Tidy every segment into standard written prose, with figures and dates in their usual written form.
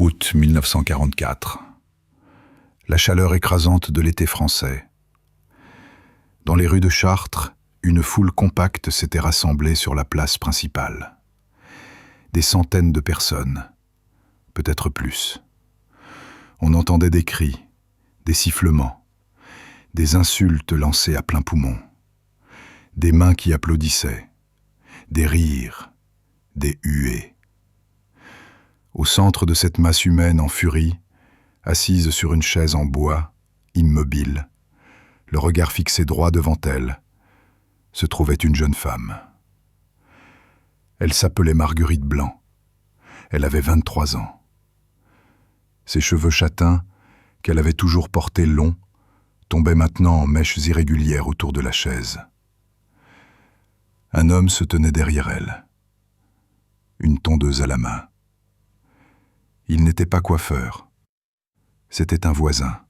Août 1944. La chaleur écrasante de l'été français. Dans les rues de Chartres, une foule compacte s'était rassemblée sur la place principale. Des centaines de personnes, peut-être plus. On entendait des cris, des sifflements, des insultes lancées à plein poumon, des mains qui applaudissaient, des rires, des huées. Au centre de cette masse humaine en furie, assise sur une chaise en bois, immobile, le regard fixé droit devant elle, se trouvait une jeune femme. Elle s'appelait Marguerite Blanc. Elle avait 23 ans. Ses cheveux châtains, qu'elle avait toujours portés longs, tombaient maintenant en mèches irrégulières autour de la chaise. Un homme se tenait derrière elle, une tondeuse à la main. Il n'était pas coiffeur. C'était un voisin,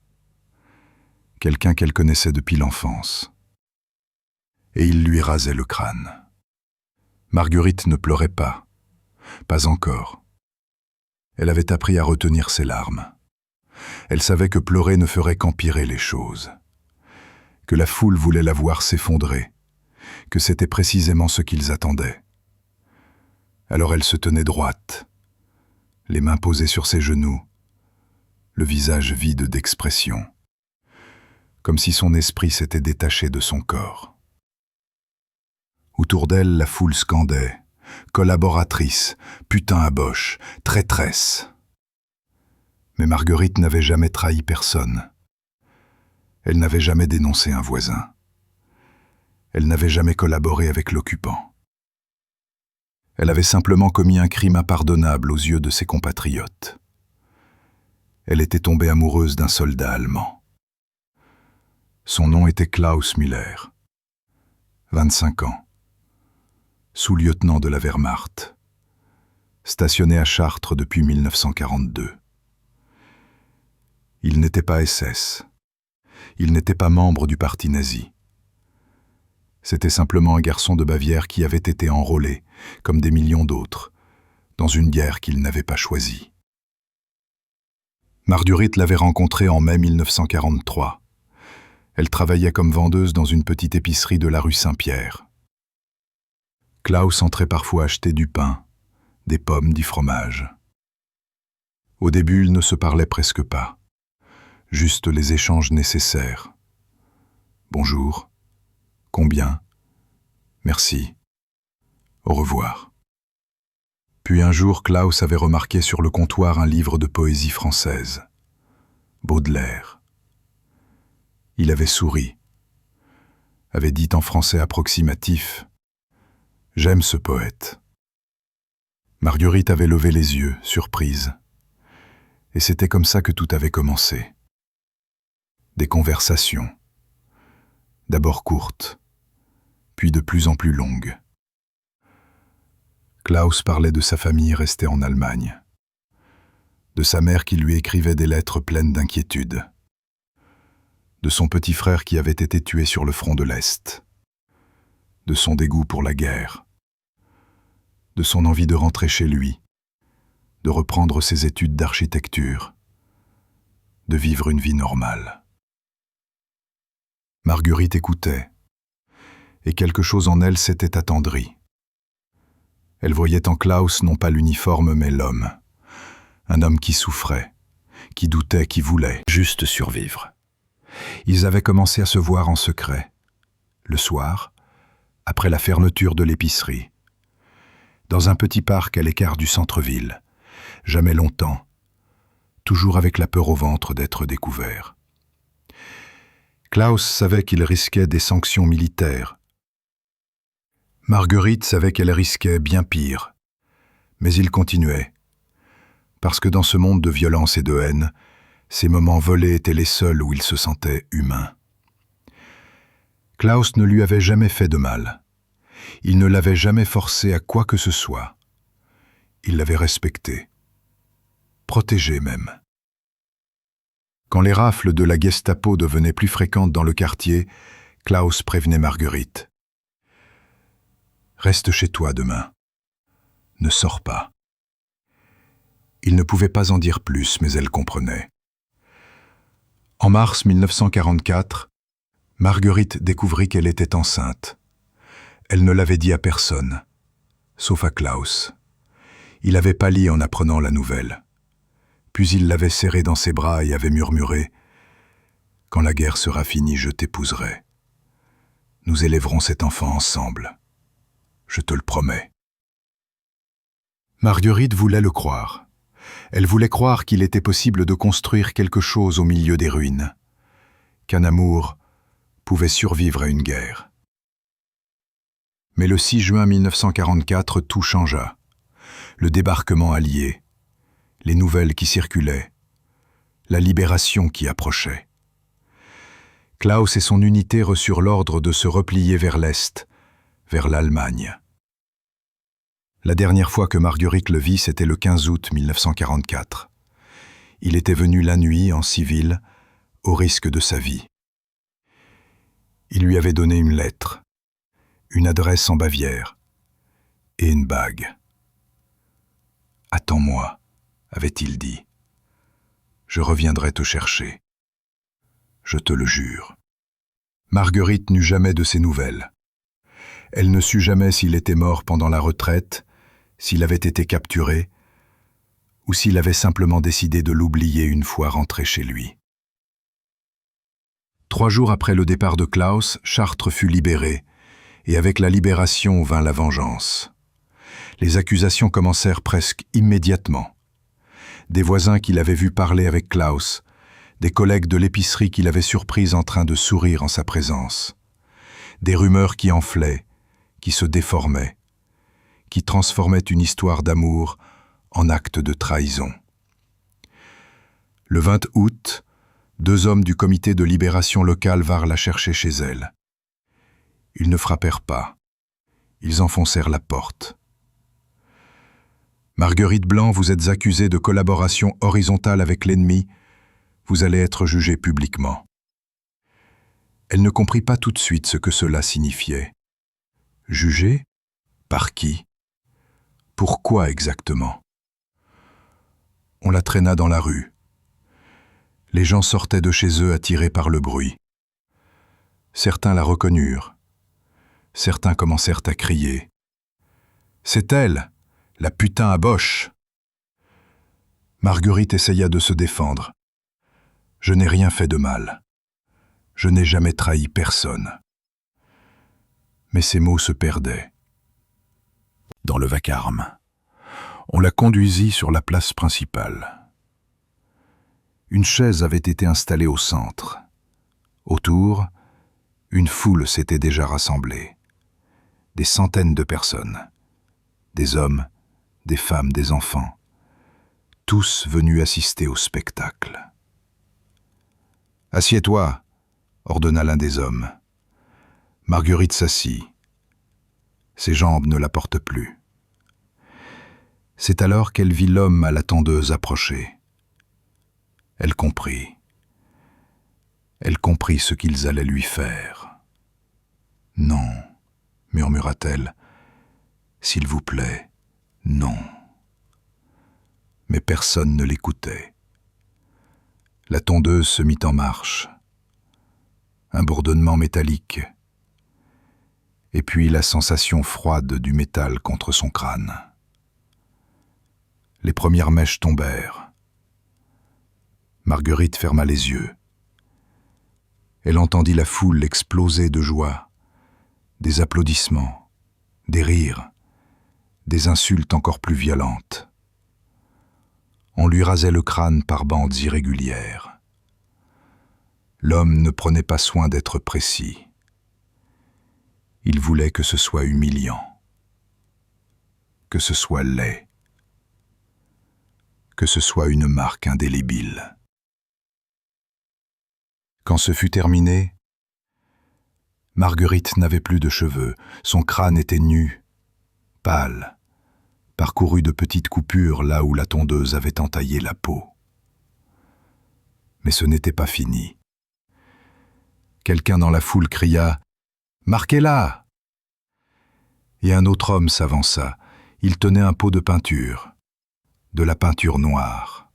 quelqu'un qu'elle connaissait depuis l'enfance. Et il lui rasait le crâne. Marguerite ne pleurait pas encore. Elle avait appris à retenir ses larmes. Elle savait que pleurer ne ferait qu'empirer les choses, que la foule voulait la voir s'effondrer, que c'était précisément ce qu'ils attendaient. Alors elle se tenait droite, les mains posées sur ses genoux, le visage vide d'expression, comme si son esprit s'était détaché de son corps. Autour d'elle, la foule scandait « Collaboratrice, putain à boche, traîtresse ». Mais Marguerite n'avait jamais trahi personne. Elle n'avait jamais dénoncé un voisin. Elle n'avait jamais collaboré avec l'occupant. Elle avait simplement commis un crime impardonnable aux yeux de ses compatriotes. Elle était tombée amoureuse d'un soldat allemand. Son nom était Klaus Müller, 25 ans, sous-lieutenant de la Wehrmacht, stationné à Chartres depuis 1942. Il n'était pas SS. Il n'était pas membre du parti nazi. C'était simplement un garçon de Bavière qui avait été enrôlé, comme des millions d'autres, dans une guerre qu'il n'avait pas choisie. Marguerite l'avait rencontré en mai 1943. Elle travaillait comme vendeuse dans une petite épicerie de la rue Saint-Pierre. Klaus entrait parfois acheter du pain, des pommes, du fromage. Au début, ils ne se parlaient presque pas, juste les échanges nécessaires. Bonjour. Combien? Merci. Au revoir. Puis un jour, Klaus avait remarqué sur le comptoir un livre de poésie française. Baudelaire. Il avait souri, avait dit en français approximatif « J'aime ce poète ». Marguerite avait levé les yeux, surprise. Et c'était comme ça que tout avait commencé. Des conversations. D'abord courtes, puis de plus en plus longues. Klaus parlait de sa famille restée en Allemagne, de sa mère qui lui écrivait des lettres pleines d'inquiétude, de son petit frère qui avait été tué sur le front de l'Est, de son dégoût pour la guerre, de son envie de rentrer chez lui, de reprendre ses études d'architecture, de vivre une vie normale. Marguerite écoutait, et quelque chose en elle s'était attendri. Elle voyait en Klaus non pas l'uniforme mais l'homme, un homme qui souffrait, qui doutait, qui voulait juste survivre. Ils avaient commencé à se voir en secret, le soir, après la fermeture de l'épicerie, dans un petit parc à l'écart du centre-ville, jamais longtemps, toujours avec la peur au ventre d'être découvert. Klaus savait qu'il risquait des sanctions militaires. Marguerite savait qu'elle risquait bien pire, mais il continuait, parce que dans ce monde de violence et de haine, ces moments volés étaient les seuls où il se sentait humain. Klaus ne lui avait jamais fait de mal. Il ne l'avait jamais forcé à quoi que ce soit. Il l'avait respecté, protégé même. Quand les rafles de la Gestapo devenaient plus fréquentes dans le quartier, Klaus prévenait Marguerite. « Reste chez toi demain. Ne sors pas. » Il ne pouvait pas en dire plus, mais elle comprenait. En mars 1944, Marguerite découvrit qu'elle était enceinte. Elle ne l'avait dit à personne, sauf à Klaus. Il avait pâli en apprenant la nouvelle. Puis il l'avait serrée dans ses bras et avait murmuré « Quand la guerre sera finie, je t'épouserai. Nous élèverons cet enfant ensemble. Je te le promets. » Marguerite voulait le croire. Elle voulait croire qu'il était possible de construire quelque chose au milieu des ruines, qu'un amour pouvait survivre à une guerre. Mais le 6 juin 1944, tout changea. Le débarquement allié, les nouvelles qui circulaient, la libération qui approchait. Klaus et son unité reçurent l'ordre de se replier vers l'Est, vers l'Allemagne. La dernière fois que Marguerite le vit, c'était le 15 août 1944. Il était venu la nuit, en civil, au risque de sa vie. Il lui avait donné une lettre, une adresse en Bavière et une bague. « Attends-moi », avait-il dit. « Je reviendrai te chercher. Je te le jure. » Marguerite n'eut jamais de ses nouvelles. Elle ne sut jamais s'il était mort pendant la retraite, s'il avait été capturé, ou s'il avait simplement décidé de l'oublier une fois rentré chez lui. 3 jours après le départ de Klaus, Chartres fut libéré, et avec la libération vint la vengeance. Les accusations commencèrent presque immédiatement. Des voisins qui l'avaient vu parler avec Klaus, des collègues de l'épicerie qui l'avaient surprise en train de sourire en sa présence, des rumeurs qui enflaient, qui se déformaient, qui transformaient une histoire d'amour en acte de trahison. Le 20 août, 2 hommes du comité de libération locale vinrent la chercher chez elle. Ils ne frappèrent pas, ils enfoncèrent la porte. « Marguerite Blanc, vous êtes accusée de collaboration horizontale avec l'ennemi, vous allez être jugée publiquement. » Elle ne comprit pas tout de suite ce que cela signifiait. Jugée? Par qui? Pourquoi exactement? On la traîna dans la rue. Les gens sortaient de chez eux attirés par le bruit. Certains la reconnurent. Certains commencèrent à crier. « C'est elle, la putain à Bosch !» Marguerite essaya de se défendre. « Je n'ai rien fait de mal. Je n'ai jamais trahi personne. » Mais ces mots se perdaient. Dans le vacarme, on la conduisit sur la place principale. Une chaise avait été installée au centre. Autour, une foule s'était déjà rassemblée. Des centaines de personnes, des hommes, des femmes, des enfants, tous venus assister au spectacle. « Assieds-toi », ordonna l'un des hommes. Marguerite s'assit. Ses jambes ne la portent plus. C'est alors qu'elle vit l'homme à la tondeuse approcher. Elle comprit. Elle comprit ce qu'ils allaient lui faire. « Non », murmura-t-elle, « s'il vous plaît, non. » Mais personne ne l'écoutait. La tondeuse se mit en marche. Un bourdonnement métallique. Et puis la sensation froide du métal contre son crâne. Les premières mèches tombèrent. Marguerite ferma les yeux. Elle entendit la foule exploser de joie, des applaudissements, des rires, des insultes encore plus violentes. On lui rasait le crâne par bandes irrégulières. L'homme ne prenait pas soin d'être précis. Il voulait que ce soit humiliant, que ce soit laid, que ce soit une marque indélébile. Quand ce fut terminé, Marguerite n'avait plus de cheveux, son crâne était nu, pâle, parcouru de petites coupures là où la tondeuse avait entaillé la peau. Mais ce n'était pas fini. Quelqu'un dans la foule cria « Marquez-la !» Et un autre homme s'avança, il tenait un pot de peinture. de la peinture noire.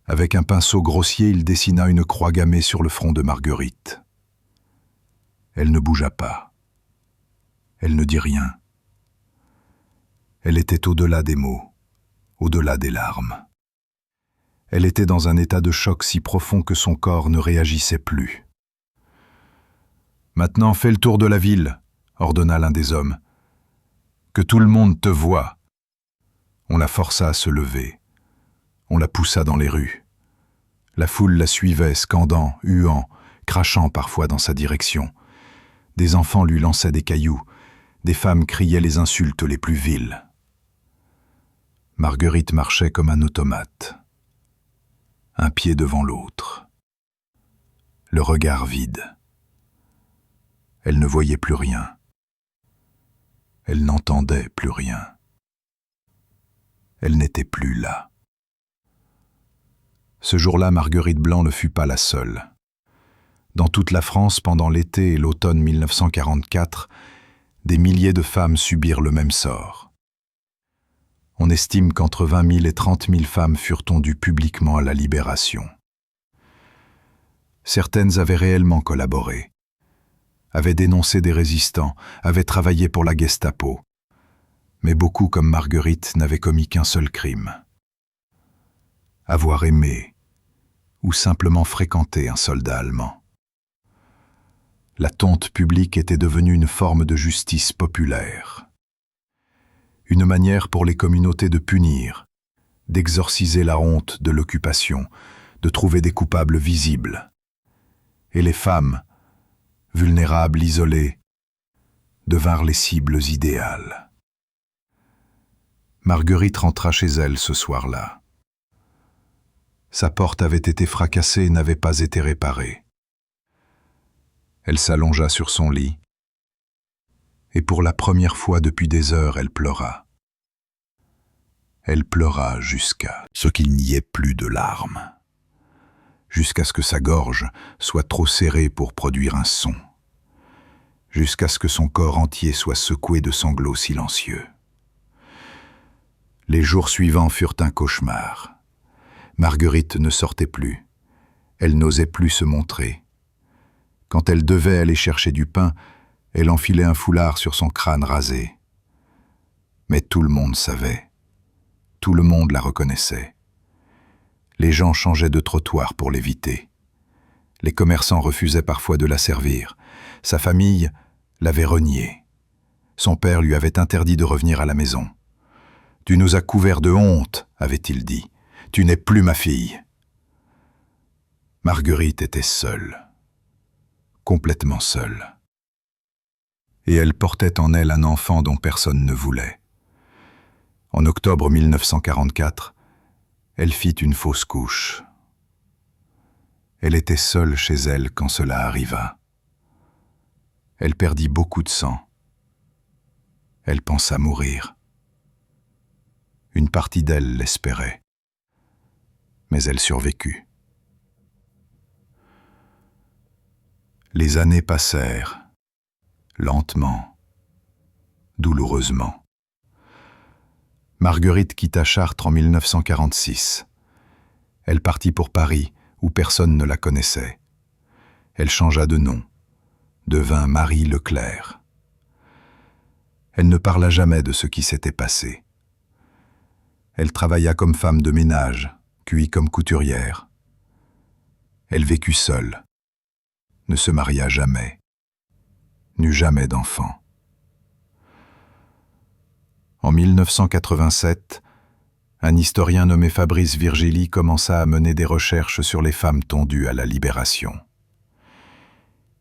Avec un pinceau grossier, il dessina une croix gammée sur le front de Marguerite. Elle ne bougea pas. Elle ne dit rien. Elle était au-delà des mots, au-delà des larmes. Elle était dans un état de choc si profond que son corps ne réagissait plus. « Maintenant, fais le tour de la ville », ordonna l'un des hommes. « Que tout le monde te voie. » On la força à se lever. On la poussa dans les rues. La foule la suivait, scandant, huant, crachant parfois dans sa direction. Des enfants lui lançaient des cailloux. Des femmes criaient les insultes les plus viles. Marguerite marchait comme un automate, un pied devant l'autre, le regard vide. Elle ne voyait plus rien. Elle n'entendait plus rien. Elle n'était plus là. Ce jour-là, Marguerite Blanc ne fut pas la seule. Dans toute la France, pendant l'été et l'automne 1944, des milliers de femmes subirent le même sort. On estime qu'entre 20 000 et 30 000 femmes furent tondues publiquement à la Libération. Certaines avaient réellement collaboré, avaient dénoncé des résistants, avaient travaillé pour la Gestapo. Mais beaucoup, comme Marguerite, n'avaient commis qu'un seul crime. Avoir aimé ou simplement fréquenté un soldat allemand. La tonte publique était devenue une forme de justice populaire. Une manière pour les communautés de punir, d'exorciser la honte de l'occupation, de trouver des coupables visibles. Et les femmes, vulnérables, isolées, devinrent les cibles idéales. Marguerite rentra chez elle ce soir-là. Sa porte avait été fracassée et n'avait pas été réparée. Elle s'allongea sur son lit, et pour la première fois depuis des heures, elle pleura. Elle pleura jusqu'à ce qu'il n'y ait plus de larmes, jusqu'à ce que sa gorge soit trop serrée pour produire un son, jusqu'à ce que son corps entier soit secoué de sanglots silencieux. Les jours suivants furent un cauchemar. Marguerite ne sortait plus. Elle n'osait plus se montrer. Quand elle devait aller chercher du pain, elle enfilait un foulard sur son crâne rasé. Mais tout le monde savait. Tout le monde la reconnaissait. Les gens changeaient de trottoir pour l'éviter. Les commerçants refusaient parfois de la servir. Sa famille l'avait reniée. Son père lui avait interdit de revenir à la maison. « Tu nous as couverts de honte », avait-il dit. « Tu n'es plus ma fille. » Marguerite était seule. Complètement seule. Et elle portait en elle un enfant dont personne ne voulait. En octobre 1944, elle fit une fausse couche. Elle était seule chez elle quand cela arriva. Elle perdit beaucoup de sang. Elle pensa mourir. Une partie d'elle l'espérait. Mais elle survécut. Les années passèrent, lentement, douloureusement. Marguerite quitta Chartres en 1946. Elle partit pour Paris, où personne ne la connaissait. Elle changea de nom, devint Marie Leclerc. Elle ne parla jamais de ce qui s'était passé. Elle travailla comme femme de ménage, puis comme couturière. Elle vécut seule, ne se maria jamais, n'eut jamais d'enfant. En 1987, un historien nommé Fabrice Virgili commença à mener des recherches sur les femmes tondues à la Libération.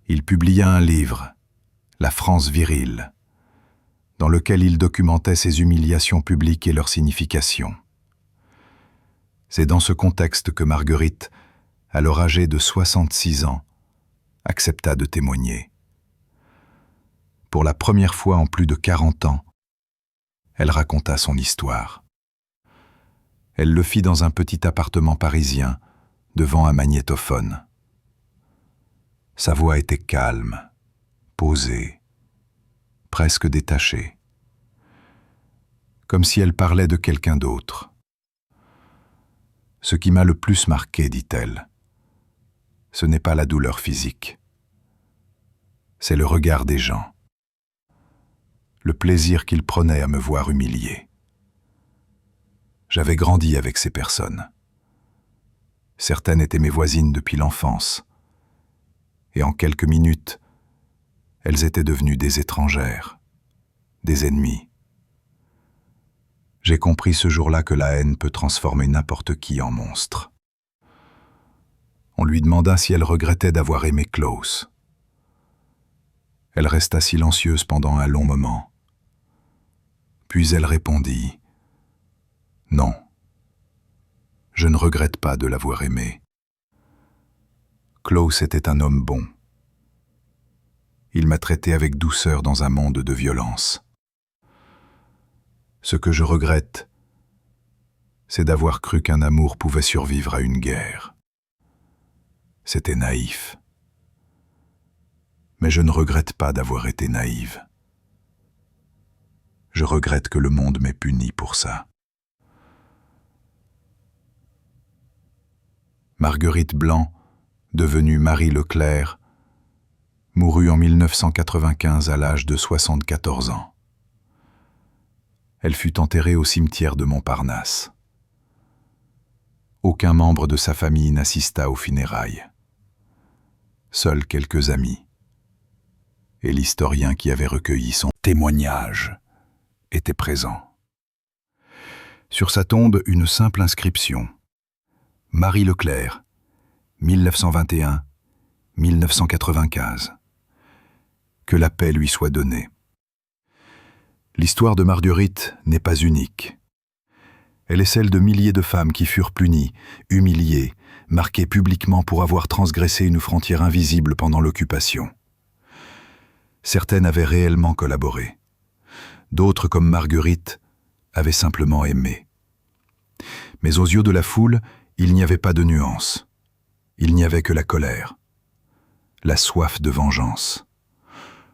Il publia un livre, La France virile, dans lequel il documentait ces humiliations publiques et leur signification. C'est dans ce contexte que Marguerite, alors âgée de 66 ans, accepta de témoigner. Pour la première fois en plus de 40 ans, elle raconta son histoire. Elle le fit dans un petit appartement parisien, devant un magnétophone. Sa voix était calme, posée, presque détachée, comme si elle parlait de quelqu'un d'autre. Ce qui m'a le plus marqué, dit-elle, ce n'est pas la douleur physique, c'est le regard des gens, le plaisir qu'ils prenaient à me voir humilié. J'avais grandi avec ces personnes. Certaines étaient mes voisines depuis l'enfance, et en quelques minutes, elles étaient devenues des étrangères, des ennemis. J'ai compris ce jour-là que la haine peut transformer n'importe qui en monstre. On lui demanda si elle regrettait d'avoir aimé Klaus. Elle resta silencieuse pendant un long moment. Puis elle répondit « Non, je ne regrette pas de l'avoir aimé. Klaus était un homme bon. Il m'a traité avec douceur dans un monde de violence. Ce que je regrette, c'est d'avoir cru qu'un amour pouvait survivre à une guerre. C'était naïf. Mais je ne regrette pas d'avoir été naïve. Je regrette que le monde m'ait puni pour ça. » Marguerite Blanc, devenue Marie Leclerc, mourut en 1995 à l'âge de 74 ans. Elle fut enterrée au cimetière de Montparnasse. Aucun membre de sa famille n'assista aux funérailles. Seuls quelques amis et l'historien qui avait recueilli son témoignage étaient présents. Sur sa tombe, une simple inscription. Marie Leclerc, 1921-1995. Que la paix lui soit donnée. L'histoire de Marguerite n'est pas unique. Elle est celle de milliers de femmes qui furent punies, humiliées, marquées publiquement pour avoir transgressé une frontière invisible pendant l'occupation. Certaines avaient réellement collaboré. D'autres, comme Marguerite, avaient simplement aimé. Mais aux yeux de la foule, il n'y avait pas de nuance. Il n'y avait que la colère, la soif de vengeance,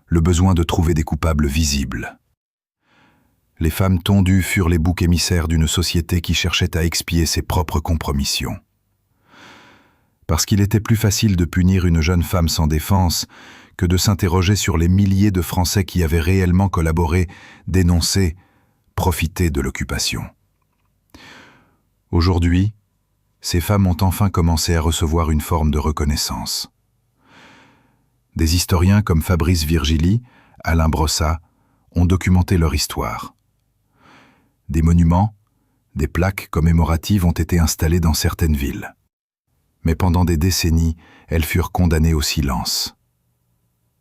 le besoin de trouver des coupables visibles. Les femmes tondues furent les boucs émissaires d'une société qui cherchait à expier ses propres compromissions. Parce qu'il était plus facile de punir une jeune femme sans défense que de s'interroger sur les milliers de Français qui avaient réellement collaboré, dénoncé, profité de l'occupation. Aujourd'hui, ces femmes ont enfin commencé à recevoir une forme de reconnaissance. Des historiens comme Fabrice Virgili, Alain Brossat, ont documenté leur histoire. Des monuments, des plaques commémoratives ont été installées dans certaines villes. Mais pendant des décennies, elles furent condamnées au silence,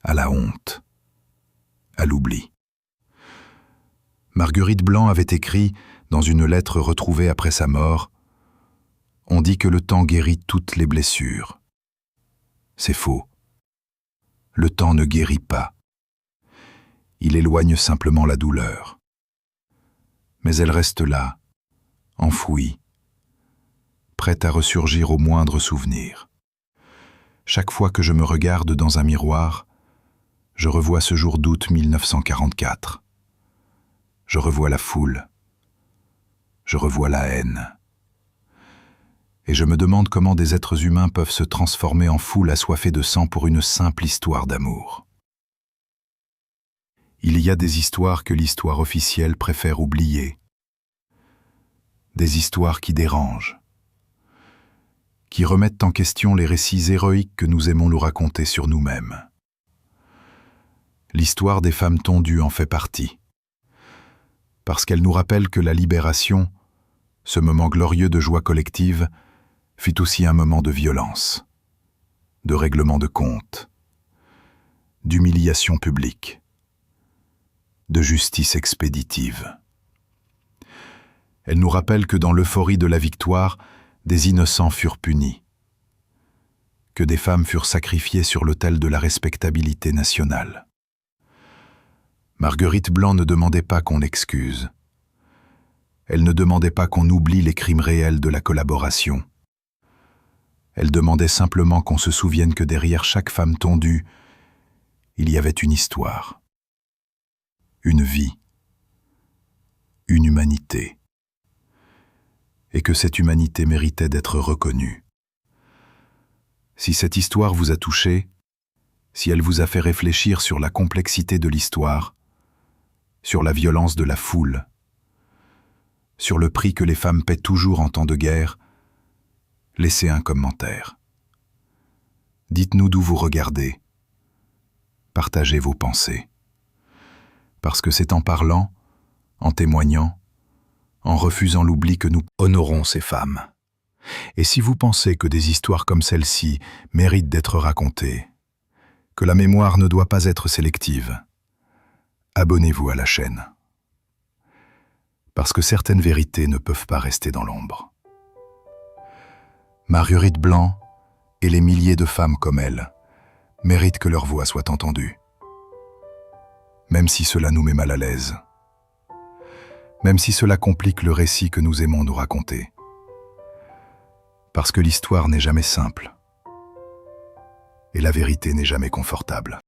à la honte, à l'oubli. Marguerite Blanc avait écrit, dans une lettre retrouvée après sa mort, « On dit que le temps guérit toutes les blessures. C'est faux. Le temps ne guérit pas. Il éloigne simplement la douleur. Mais elle reste là, enfouie, prête à ressurgir au moindre souvenir. Chaque fois que je me regarde dans un miroir, je revois ce jour d'août 1944. Je revois la foule. Je revois la haine. Et je me demande comment des êtres humains peuvent se transformer en foule assoiffée de sang pour une simple histoire d'amour. Il y a des histoires que l'histoire officielle préfère oublier. Des histoires qui dérangent, qui remettent en question les récits héroïques que nous aimons nous raconter sur nous-mêmes. L'histoire des femmes tondues en fait partie, parce qu'elle nous rappelle que la libération, ce moment glorieux de joie collective, fut aussi un moment de violence, de règlement de comptes, d'humiliation publique, de justice expéditive. Elle nous rappelle que dans l'euphorie de la victoire, des innocents furent punis, que des femmes furent sacrifiées sur l'autel de la respectabilité nationale. Marguerite Blanc ne demandait pas qu'on excuse. Elle ne demandait pas qu'on oublie les crimes réels de la collaboration. Elle demandait simplement qu'on se souvienne que derrière chaque femme tondue, il y avait une histoire, une vie, une humanité. et que cette humanité méritait d'être reconnue. Si cette histoire vous a touché, si elle vous a fait réfléchir sur la complexité de l'histoire, sur la violence de la foule, sur le prix que les femmes paient toujours en temps de guerre, laissez un commentaire. Dites-nous d'où vous regardez. Partagez vos pensées. Parce que c'est en parlant, en témoignant, en refusant l'oubli que nous honorons ces femmes. Et si vous pensez que des histoires comme celle-ci méritent d'être racontées, que la mémoire ne doit pas être sélective, abonnez-vous à la chaîne. Parce que certaines vérités ne peuvent pas rester dans l'ombre. Marguerite Blanc et les milliers de femmes comme elle méritent que leur voix soit entendue. Même si cela nous met mal à l'aise. Même si cela complique le récit que nous aimons nous raconter. Parce que l'histoire n'est jamais simple. Et la vérité n'est jamais confortable.